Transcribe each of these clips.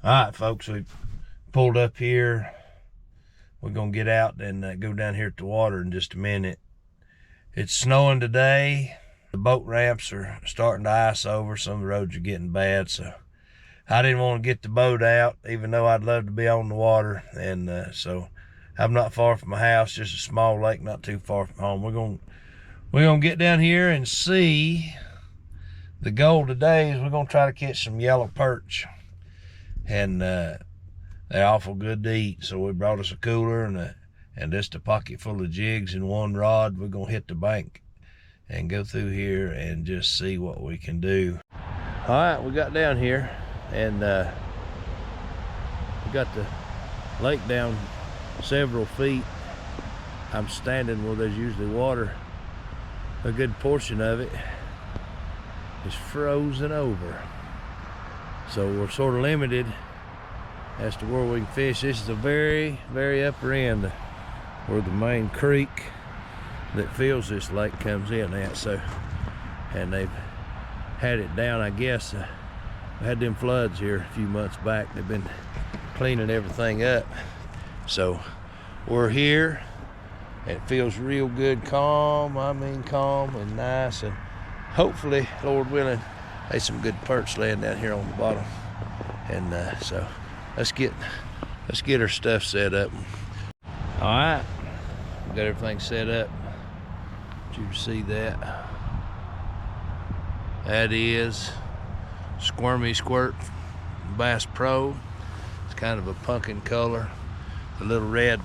All right, folks, we pulled up here. We're gonna get out and go down here at the water in just a minute. It's snowing today. The boat ramps are starting to ice over. Some of the roads are getting bad, so I didn't want to get the boat out, even though I'd love to be on the water. And so I'm not far from my house, just a small lake, not too far from home. We're gonna get down here and see. The goal today is we're gonna try to catch some yellow perch, and they're awful good to eat. So we brought us a cooler and just a pocket full of jigs and one rod. We're gonna hit the bank and go through here and just see what we can do. All right, we got down here and we got the lake down several feet. I'm standing where there's usually water. A good portion of it is frozen over, so we're sort of limited as to where we can fish. This is a very upper end where the main creek that fills this lake comes in at. So, and they've had it down, I guess. We had them floods here a few months back. They've been cleaning everything up, so we're here. It feels real good, calm. I mean calm and nice, and hopefully, Lord willing, there's some good perch laying down here on the bottom. And so let's get our stuff set up. All right, we got everything set up. Did you see that? That is Squirmy Squirt Bass Pro. It's kind of a pumpkin color, the little red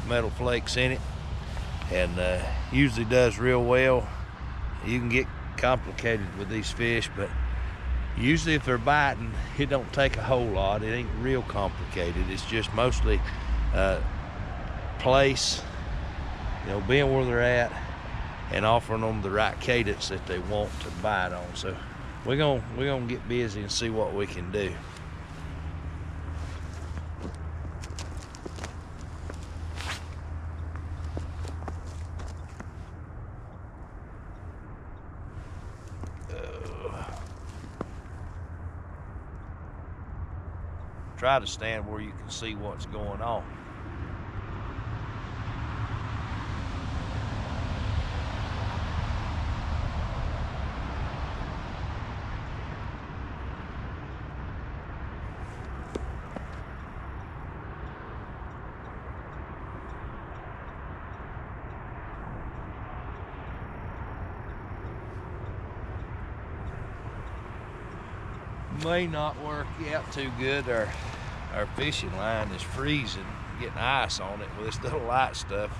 metal flakes in it, and usually does real well. You can get complicated with these fish, but usually if they're biting, it don't take a whole lot. It ain't real complicated. It's just mostly place, being where they're at and offering them the right cadence that they want to bite on. So we're gonna get busy and see what we can do. Try to stand where you can see what's going on. May not work out too good. Our fishing line is freezing, getting ice on it with this little light stuff.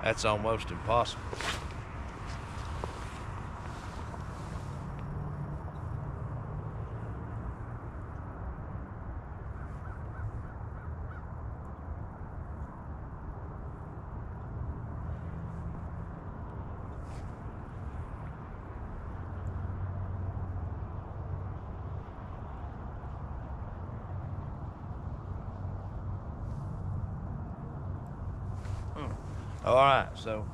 That's almost impossible. All right, so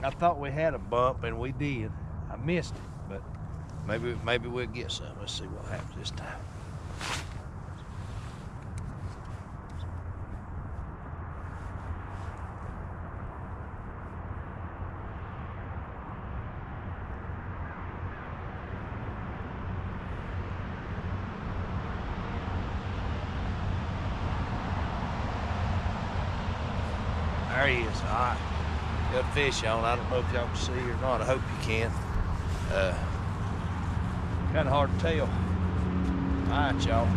I thought we had a bump, and we did. I missed it, but maybe we'll get some. Let's see what happens this time. There he is. All right, got a fish on. I don't know if y'all can see or not. I hope you can. Kind of hard to tell. All right, y'all.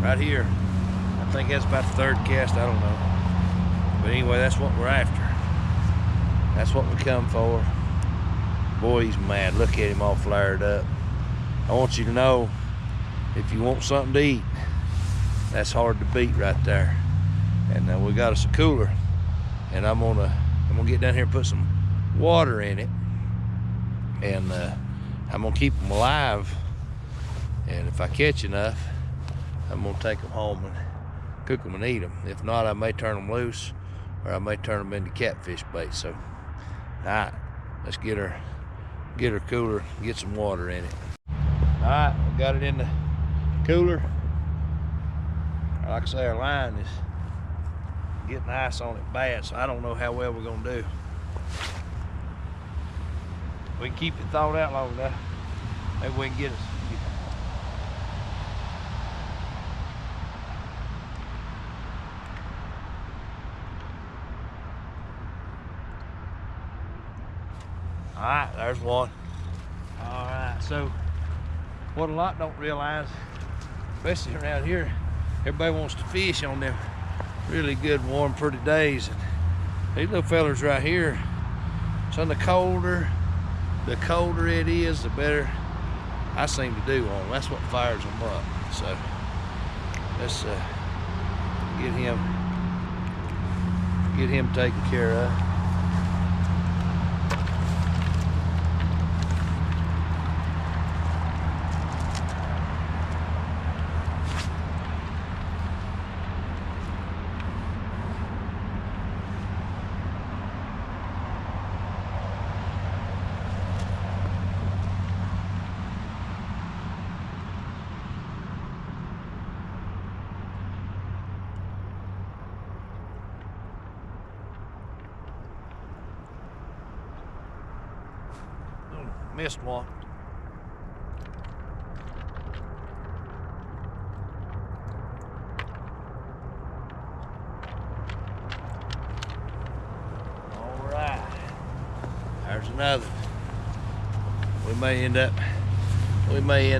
Right here. I think that's about the third cast. I don't know. But anyway, that's what we're after. That's what we come for. Boy, he's mad. Look at him all flared up. I want you to know, if you want something to eat, that's hard to beat right there. And we got us a cooler. And I'm gonna get down here and put some water in it, and I'm gonna keep them alive. And if I catch enough, I'm gonna take them home and cook them and eat them. If not, I may turn them loose, or I may turn them into catfish bait. So, all right, let's get her cooler, get some water in it. All right, we got it in the cooler. Like I say, our line is getting ice on it bad, so I don't know how well we're gonna do. We can keep it thawed out long enough. Maybe we can get us. All right, there's one. All right, so what a lot don't realize, especially around here, everybody wants to fish on them really good, warm, pretty days. And these little fellers right here, so the colder it is, the better I seem to do on them. That's what fires them up. So let's get him taken care of. Missed one. All right, there's another. We may end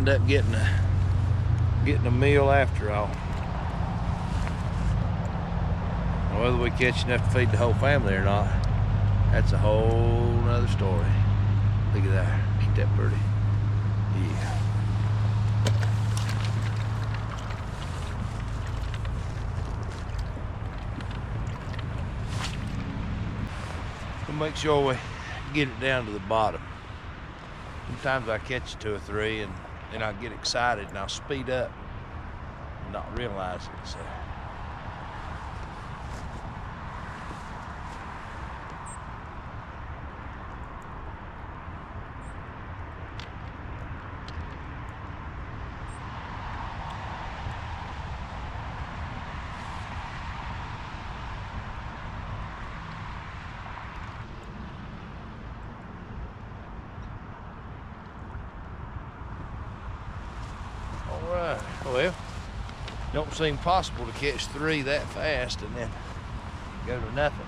up getting a meal after all. Now, whether we catch enough to feed the whole family or not, that's a whole nother story. Look at that. Ain't that pretty? Yeah. We'll make sure we get it down to the bottom. Sometimes I catch 2 or 3 and then I get excited and I'll speed up and not realize it. So. Alright, well, don't seem possible to catch 3 that fast and then go to nothing.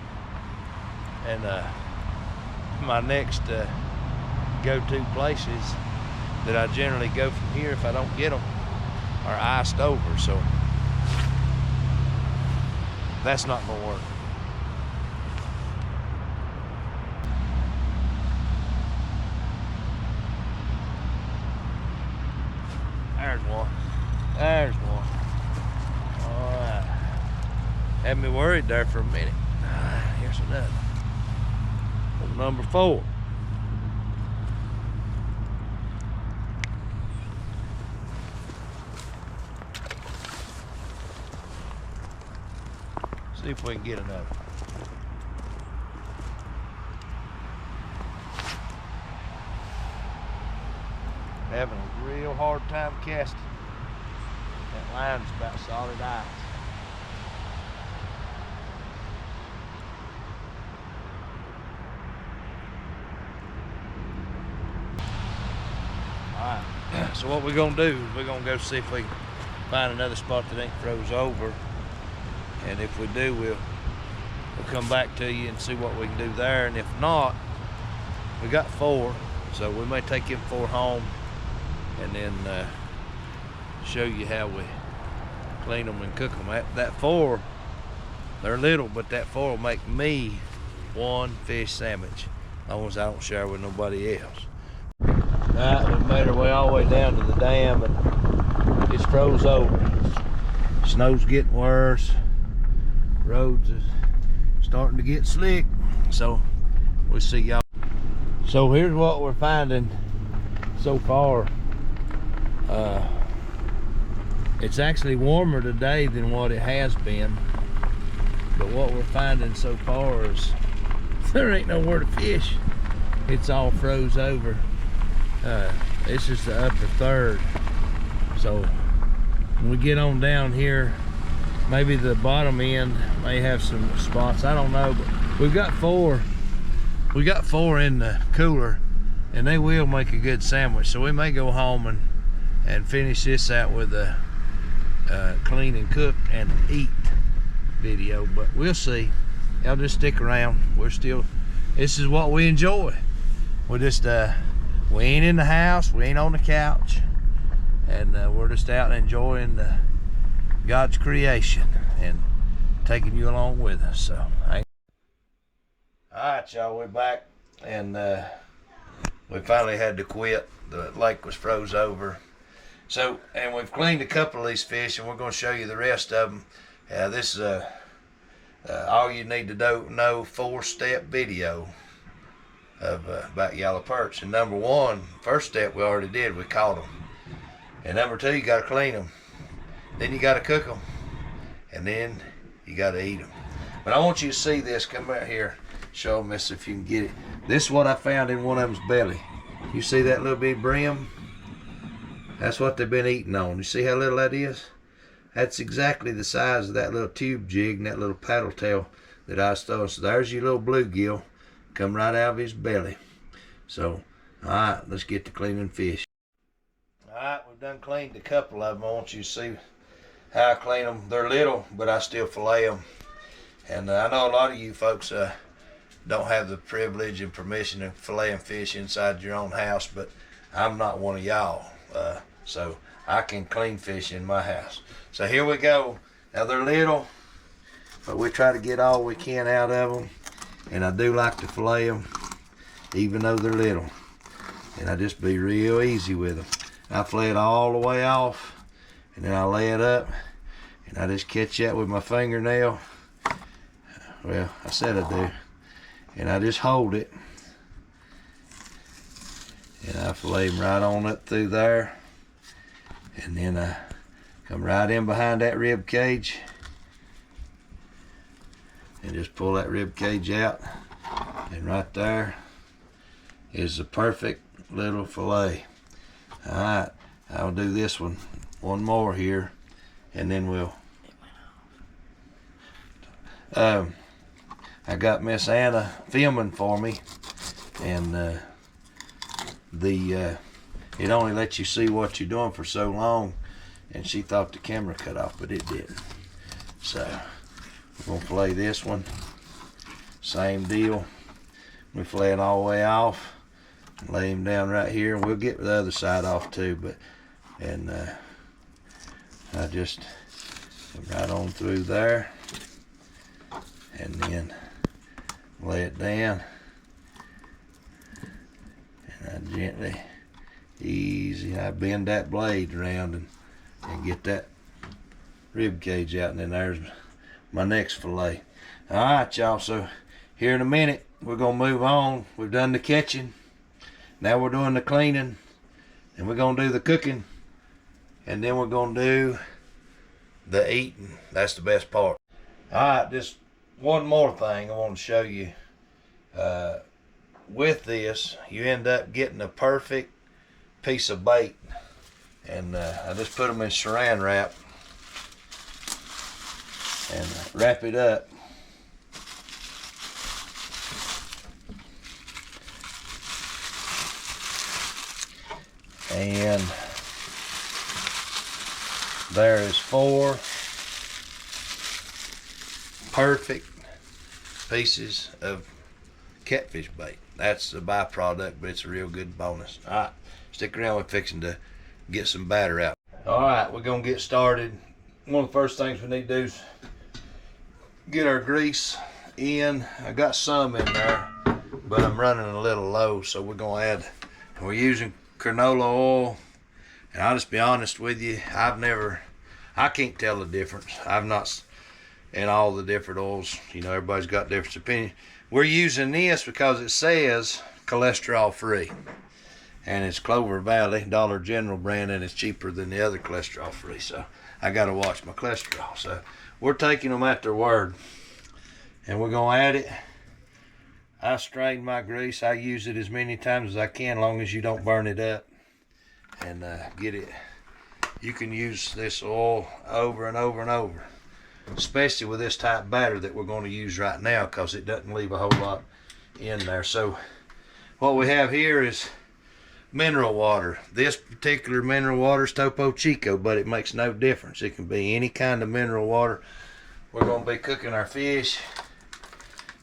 And my next go-to places that I generally go from here if I don't get them are iced over, so that's not gonna work. There's one. There's one. All right. Had me worried there for a minute. Here's another. Number 4. See if we can get another. Having a real hard time casting. That line's about solid ice. Alright, so what we're gonna do is we're gonna go see if we can find another spot that ain't froze over. And if we do, we'll come back to you and see what we can do there. And if not, we got 4, so we may take them 4 home and then show you how we clean them and cook them. That 4, they're little, but that 4 will make me 1 fish sandwich, as long as I don't share with nobody else. Alright, we made our way all the way down to the dam and it's froze over. Snow's getting worse. Roads is starting to get slick, so we'll see y'all. So here's what we're finding so far. It's actually warmer today than what it has been, but what we're finding so far is there ain't nowhere to fish. It's all froze over. This is the upper third, so when we get on down here Maybe the bottom end may have some spots, I don't know, but we've got four. We got four in the cooler, and they will make a good sandwich. So we may go home and finish this out with a clean and cook and eat video, but we'll see. Y'all just stick around. This is what we enjoy. We're just we ain't in the house, we ain't on the couch, and we're just out enjoying God's creation and taking you along with us. So all right, y'all, we're back, and we finally had to quit. The lake was froze over. So, and we've cleaned a couple of these fish, and we're going to show you the rest of them. This is all you need to know 4-step video of about yellow perch. And number one, first step we already did, we caught them. And number two, you got to clean them. Then you got to cook them, and then you got to eat them. But I want you to see this. Come out here, show them this if you can get it. This is what I found in one of them's belly. You see that little big brim? That's what they've been eating on. You see how little that is? That's exactly the size of that little tube jig and that little paddle tail that I was throwing. So there's your little bluegill, come right out of his belly. So, all right, let's get to cleaning fish. All right, we've done cleaned a couple of them. I want you to see how I clean them. They're little, but I still fillet them. And I know a lot of you folks don't have the privilege and permission of filleting fish inside your own house, but I'm not one of y'all. So I can clean fish in my house. So here we go. Now they're little, but we try to get all we can out of them. And I do like to fillet them, even though they're little. And I just be real easy with them. I fillet it all the way off, and then I lay it up, and I just catch that with my fingernail. Well, I said I do. And I just hold it, and I fillet them right on up through there. And then I come right in behind that rib cage and just pull that rib cage out. And right there is the perfect little fillet. All right, I'll do this one more here, and then we'll. I got Miss Anna filming for me, and it only lets you see what you're doing for so long, and she thought the camera cut off, but it didn't. So we're gonna fillet this one, same deal. We fillet it all the way off, lay him down right here, and we'll get the other side off too. But I just come right on through there, and then lay it down, and I gently, easy, I bend that blade around and get that rib cage out, and then there's my next fillet. All right, y'all, so here in a minute we're gonna move on. We've done the catching, now we're doing the cleaning, and we're gonna do the cooking, and then we're gonna do the eating. That's the best part. All right, just one more thing I want to show you. With this, you end up getting a perfect piece of bait, and I just put them in saran wrap and wrap it up. And there is 4 perfect pieces of catfish bait. That's a byproduct, but it's a real good bonus. All right, stick around. We're fixing to get some batter out. All right, we're gonna get started. One of the first things we need to do is get our grease in. I got some in there, but I'm running a little low, so we're gonna add, and we're using canola oil. And I'll just be honest with you, I can't tell the difference. I've not, in all the different oils, you know, everybody's got different opinion. We're using this because it says cholesterol free, and it's Clover Valley Dollar General brand, and it's cheaper than the other cholesterol free, so I gotta watch my cholesterol. So we're taking them at their word, and we're gonna add it. I strain my grease. I use it as many times as I can, as long as you don't burn it up, and get it. You can use this oil over and over and over. especially with this type batter that we're going to use right now, because it doesn't leave a whole lot in there. So what we have here is mineral water. This particular mineral water is Topo Chico, but it makes no difference. It can be any kind of mineral water. We're going to be cooking our fish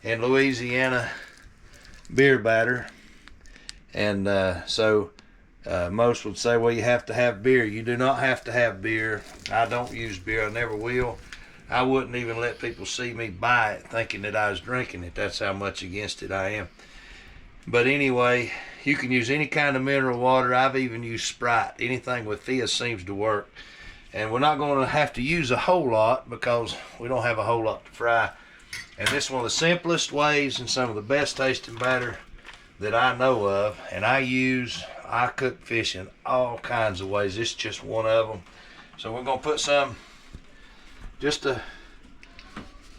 in Louisiana beer batter. And most would say, well, you have to have beer. You do not have to have beer. I don't use beer. I never will. I wouldn't even let people see me buy it thinking that I was drinking it. That's how much against it I am. But anyway, you can use any kind of mineral water. I've even used Sprite. Anything with fizz seems to work. And we're not going to have to use a whole lot because we don't have a whole lot to fry. And this is one of the simplest ways and some of the best tasting batter that I know of. And I cook fish in all kinds of ways. This is just one of them. So we're going to put some, I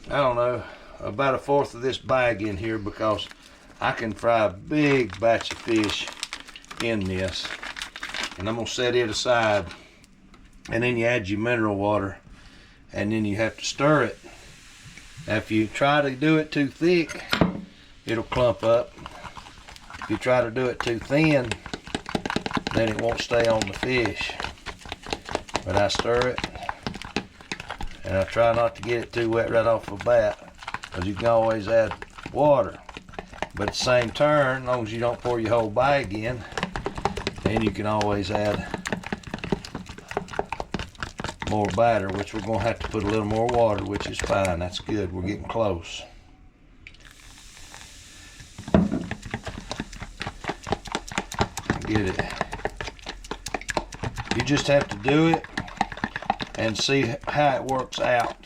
don't know, about a fourth of this bag in here, because I can fry a big batch of fish in this. And I'm going to set it aside. And then you add your mineral water. And then you have to stir it. Now if you try to do it too thick, it'll clump up. If you try to do it too thin, then it won't stay on the fish. But I stir it. And I try not to get it too wet right off the bat, because you can always add water. But at the same turn, as long as you don't pour your whole bag in, then you can always add more batter, which we're going to have to put a little more water, which is fine. That's good. We're getting close. Get it. You just have to do it and see how it works out.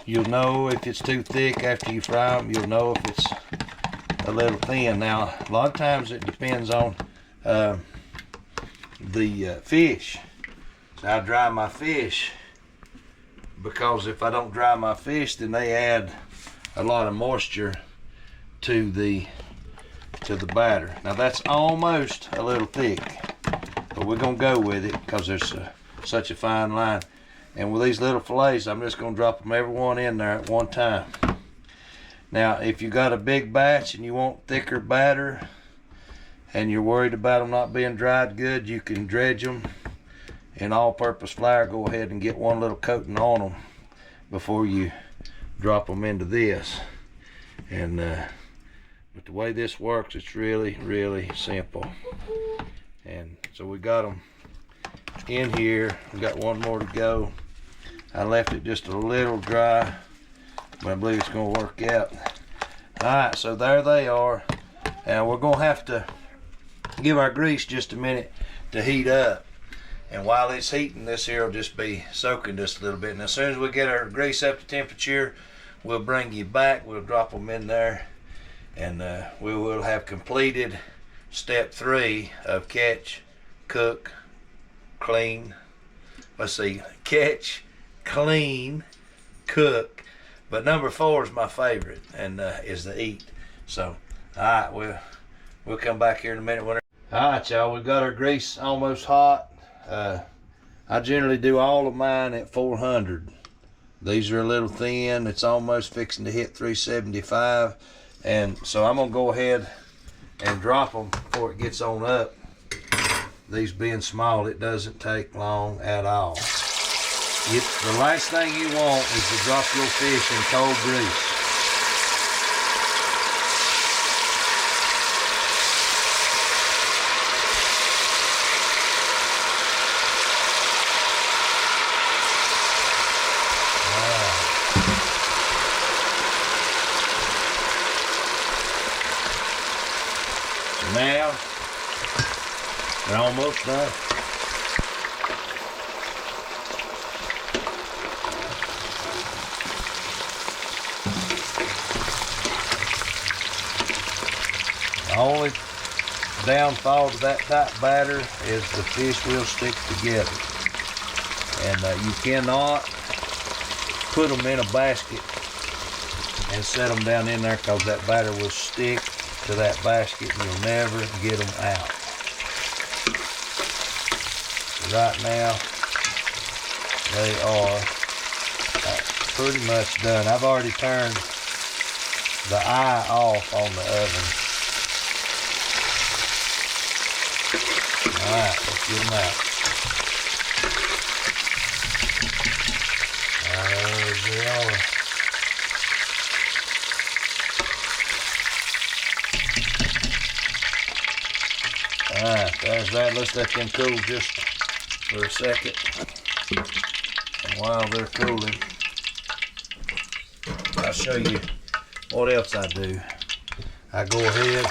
You'll know if it's too thick after you fry them. You'll know if it's a little thin. Now, a lot of times it depends on the fish. So I dry my fish, because if I don't dry my fish, then they add a lot of moisture to the batter. Now that's almost a little thick, but we're gonna go with it because there's such a fine line. And with these little fillets, I'm just gonna drop them every one in there at one time. Now if you got a big batch and you want thicker batter and you're worried about them not being dried good, you can dredge them in all-purpose flour. Go ahead and get one little coating on them before you drop them into this. And but the way this works, it's really, really simple. And so we got them in here. We got one more to go. I left it just a little dry, but I believe it's going to work out. All right, so there they are. And we're going to have to give our grease just a minute to heat up. And while it's heating, this here will just be soaking just a little bit. And as soon as we get our grease up to temperature, we'll bring you back. We'll drop them in there. And we will have completed step 3 of catch, cook, clean. Let's see, catch, clean, cook. But number 4 is my favorite, and is the eat. So, all right, we'll come back here in a minute. All right, y'all, we've got our grease almost hot. I generally do all of mine at 400. These are a little thin. It's almost fixing to hit 375. And so I'm gonna go ahead and drop them before it gets on up. These being small, it doesn't take long at all. The last thing you want is to drop your fish in cold grease. Now, they're almost done. The only downfall to that type batter is the fish will stick together. And you cannot put them in a basket and set them down in there, because that batter will stick to that basket and you'll never get them out. Right now, they are pretty much done. I've already turned the eye off on the oven. Alright, let's get them out. There they are. Alright, there's that. Let's let them cool just for a second. And while they're cooling, I'll show you what else I do. I go ahead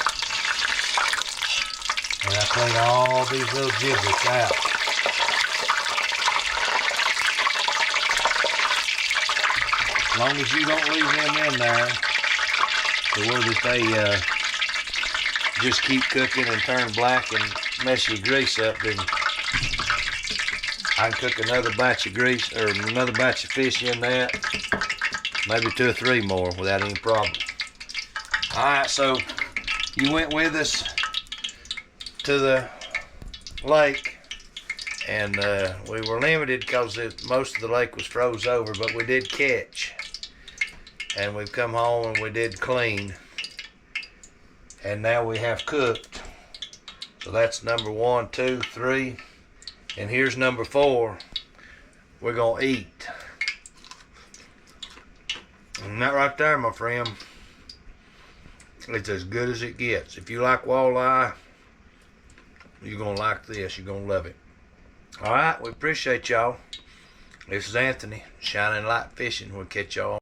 and I clean all these little giblets out. As long as you don't leave them in there to where that they just keep cooking and turn black and mess your grease up, then I can cook another batch of grease or another batch of fish in that, maybe 2 or 3 more without any problem. Alright, so you went with us to the lake, and we were limited because most of the lake was froze over, but we did catch, and we've come home and we did clean, and now we have cooked. So that's number 1, 2, 3, and here's number 4. We're gonna eat. And that right there, my friend, it's as good as it gets. If you like walleye, you're gonna like this. You're gonna love it. All right, we appreciate y'all. This is Anthony, Shining Light Fishing. We'll catch y'all